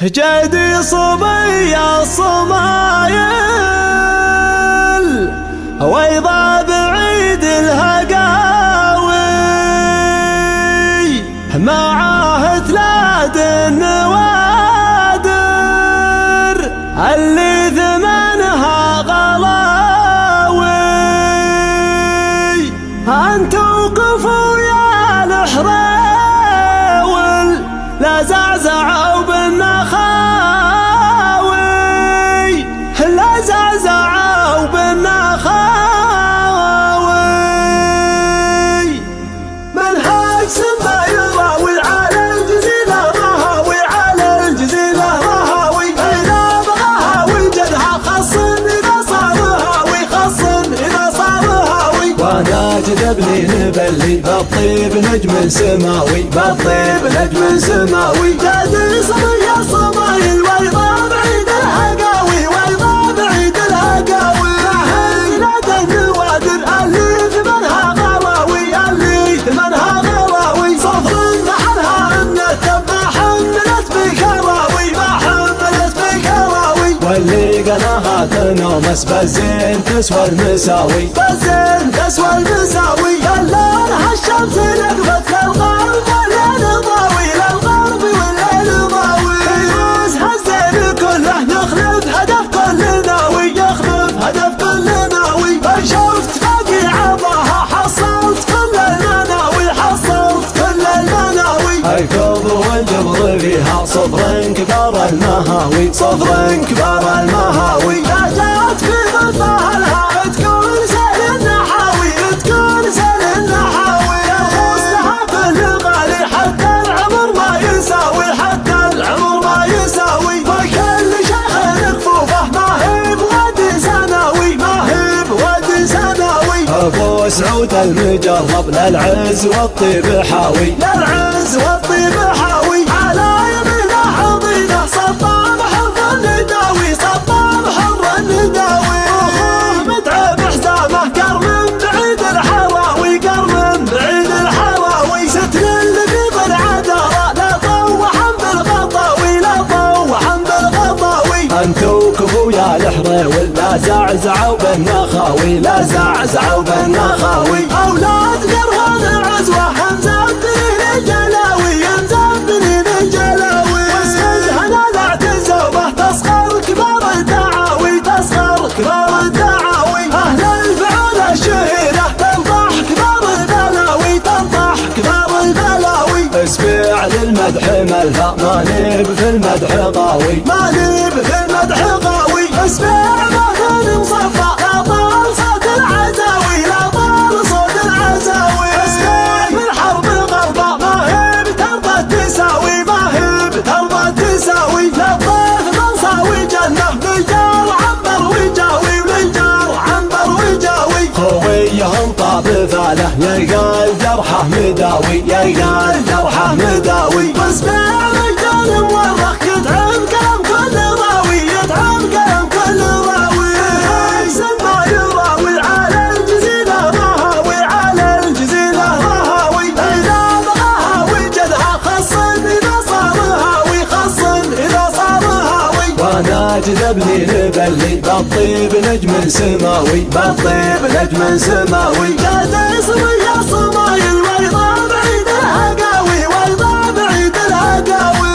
جدي صبي الصمايل ويضا بعيد الهقاوي معاه تلاد النوادر اللي ثمنها غلاوي. انت وقفوا يا الحريول لا زعزعوا بالنخاوي، لا زعزعوا بالنخاوي. منهاج سما يراوي على الجزيرة رهاوي، على الجزيرة رهاوي. إذا بغاها وجدها خصن إذا صار هاوي، خصن إذا صار هاوي. وانا جذبني نبلي بالطيب نجم سماوي، بالطيب نجم سماوي. جدي صبي الصمايل ويضا بعيد الهقاوي، ويضا بعيد الهقاوي. بلاد النوادر اللي ثمنها غلاوي، اللي ثمنها غلاوي. صفر محلها النتب ما حملت بكراوي، ما حملت بكراوي. واللي قناها تنومس بالزين تسوى المساوي، بالزين تسوى المساوي. دلالها الشمس نقبت للغرب والليل ضاوي، للغرب والليل ضاوي. فيروزها الزين كله يخلف هدف كل ناوي، يخلف هدف كل ناوي. شفت باقي عضاها حصلت كل المناوي، حصلت كل المناوي. الكوب والجبر فيها صفر كبار المهاوي، صفر كبار المهاوي. لا جات في ظلها لها تكون سهل النحاوي، تكون سهل النحاوي. يرخص لها كل غالي حتى العمر ما يساوي، حتى العمر ما يساوي. وكل شيخ كفوفه ما هي بواد سناوي، ما هي بواد سناوي. ابو سعود المجرب للعز والطيب حاوي، للعز والطيب حاوي. على يمينه حضينه سطام حر النداوي، سطام حر النداوي. اخوه متعب حزامه قر من بعيد الحواوي، قر من بعيد الحواوي. ستر اللبيض العذارى لا طوحا بالغطاوي، لا طوحا بالغطاوي. انتو كفو يا الحريول لا زعزعوا بالنخاوي، لا زعزعوا بالنخاوي. اولاد قرهان عزوه مزبنين الجلاوي، مزبنين الجلاوي. واسمها لا اعتزوبه تصغر كبار الدعاوي، تصغر كبار الدعاوي. اهل الفعول الشهيره تنطح كبار البلاوي، تنطح كبار البلاوي. اسبيع للمدح ملها ما نب في المدح غاوي، ما نب في المدح غاوي. اسمع مثل مصفى لا طال صوت العزاوي، لا طال صوت العزاوي. اسمع من حرب الغربة ما هي بترضى تساوي، ما هي بترضى تساوي. للضيف منصاوي جنة للجار عنبر وجاوي، وللجار عنبر وجاوي. خويهم طاب ثاله يلقى الجرحه مداوي، يلقى الجرحه مداوي. واسمع رجال مورخ يتعب كلام كل راوي، يتعب كلام كل راوي. سما يراوي على الجزيرة رهاوي، على الجزيرة رهاوي. إذا بغاها وجدها خصن إذا صار هاوي، خصن إذا صار هاوي. وانا جذبني نبلي بالطيب نجم سماوي، بالطيب نجم سماوي. جدي صبي الصمايل ويضا بعيد الهقاوي، ويضا بعيد الهقاوي.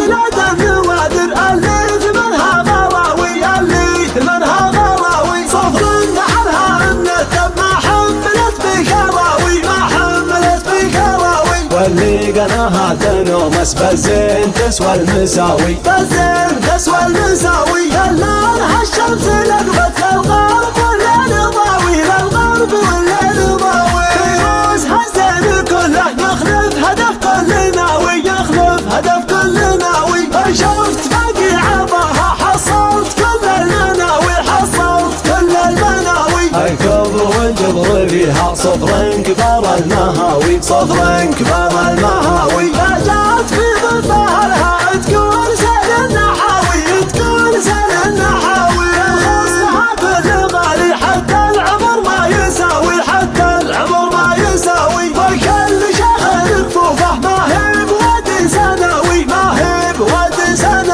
بلاد النوادر اللي ثمنها غلاوي، اللي ثمنها غلاوي. صفر محلها النتب ما حملت بكراوي، ما حملت بكراوي. واللي قناها تنومس بالزين تسوى المساوي، بالزين تسوى المساوي. دلالها الشمس نقبت للغرب والليل ضاوي، للغرب والليل ضاوي. فيروزها الزين كله يخلف هدف كل ناوي، يخلف هدف كل ناوي. شفت باقي عضاها حصلت كل المناوي، حصلت كل المناوي. الكوب والجبر فيها صفر كبار المهاوي، صفر كبار المهاوي. لا جات في ظلها لها تكون سهل النحاوي، تكون سهل النحاوي. يرخص لها كل غالي حتى العمر ما يساوي، حتى العمر ما يساوي. وكل شيخ كفوفه ما هي بواد سناوي، ما هي بواد سناوي.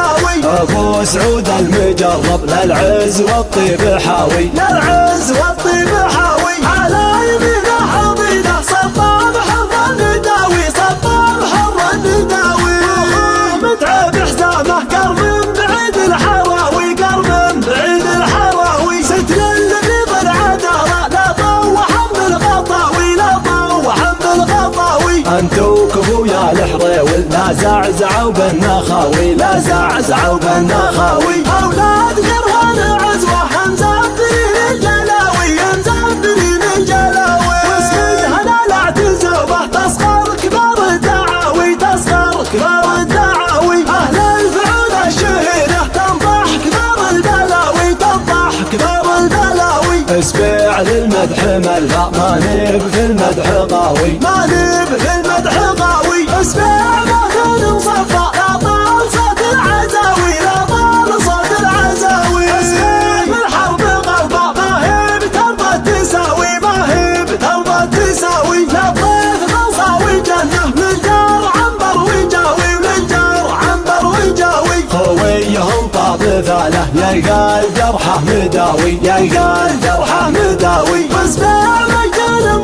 وسعود المجرب للعز والطيب حاوي، للعز والطيب حاوي. على يمينه حضينه صباب حر النداوي، صباب حر النداوي. متعب حزامه قرب بعيد الحراوي، قرب بعيد الحراوي. ستر اللبيب العداله لا طوح بالغطاوي، لا طوح بالغطاوي. انتو كفو يا الحريول لا زعزعوا بالنخاوي، لا زعزعوا بالنخاوي. اولاد قرهان عزوه مزبرين الجلاوي، مزبرين الجلاوي. واسمها لا اعتزوبه تصغر كبار الدعاوي، تصغر كبار الدعاوي. اهل الفعول الشهيره تنضح كبار البلاوي، تنضح كبار البلاوي. اسبيع للمدح ملفى ما نب في المدح قاوي، ما نب في المدح قاوي. اسبيع ما كان مصفى لا طال صوت العزاوي، لا طال صوت العزاوي. اسبيع بالحرب غلبة ما هي بترضى تساوي، ما هي بترضى تساوي. للضيف غوصاوي جنة للجار عنبر ويجاوي، وللجار عنبر ويجاوي. خويهم طاب ثاله يلقى الجرحه مداوي، يلقى الجرحه مداوي. واسبيع مجان